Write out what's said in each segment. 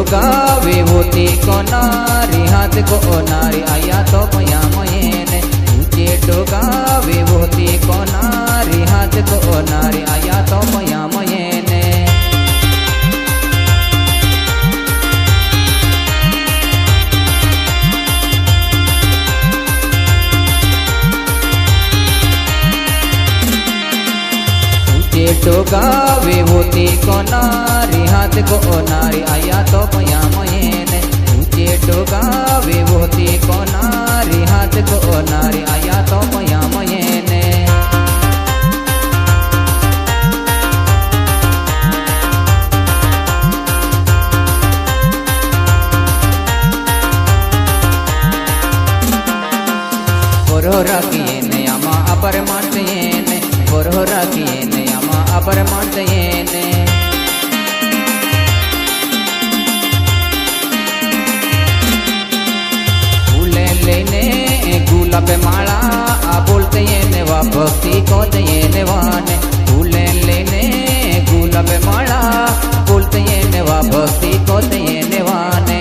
डोगावे होती कोनारी हाथ को नारी आया तो पया मयेने ऊंचे डोगावे होती कोनारी हाथ को नारी आया तो पया मयेने डोगावे होती कोनारी हाथ को नारी आया तो पया मयेने ऊंचे डोगावे होती कोनारी हाथ को नारी आया तो पया मयेने पोरोरा कियेने आमा अपर मांटयेने पोरोरा कियेने अपर मांटयेने फूले लेने गुलाब माला आ बोलते येने वा भक्ति को दयेने वाने फूले लेने गुलाब माला बोलते येने वा भक्ति को दयेने वाने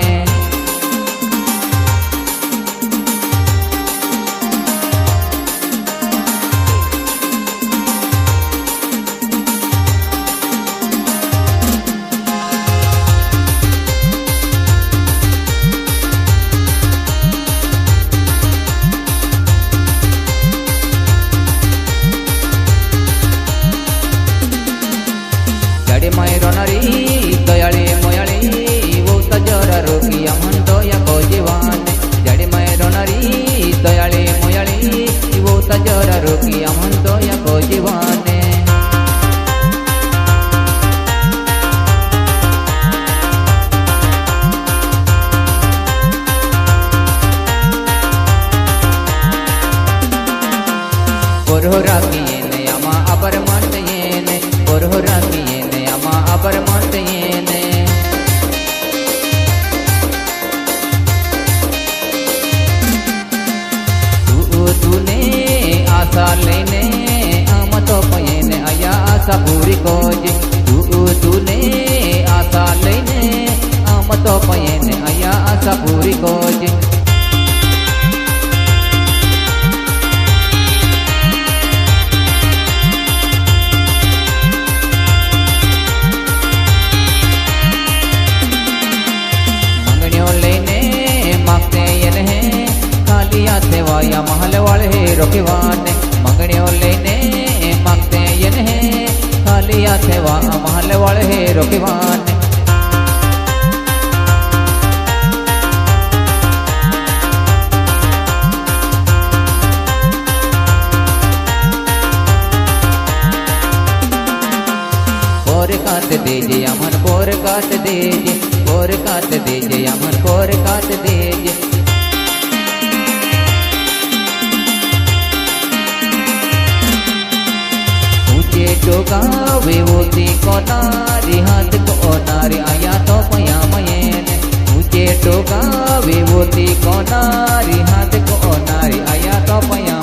दयाळे मोयाळे वो तजरा रोगिया म्हणतो या को जीवान जडी मै रोणारी दयाळे मोयाळे वो तजरा रोगिया म्हणतो या को जीवाने पोरोरा कियेने आमा अपर मांटयेने पोरोरा कियेने आमा अपर मांटयेने तूने आशा लेने आम तो पयेने आया आशा पूरी कोजे तूने आशा लेने आम तो पयेने आया आशा पूरी कोजे सेवाया महल वाले रोकेवाने मंगणियों लेने मांगते ये नहीं खालिया सेवा महल वाले रोकेवाने पोर काट दीजिए अमन पोर काट दीजिए पोर काट दीजिए अमन पोर काट दीजिए डोगावे होती कोनारी हाथ को नारी आया तो पया मयेने ऊंचे डोगावे होती कोनारी हाथ को नारी आया तो पया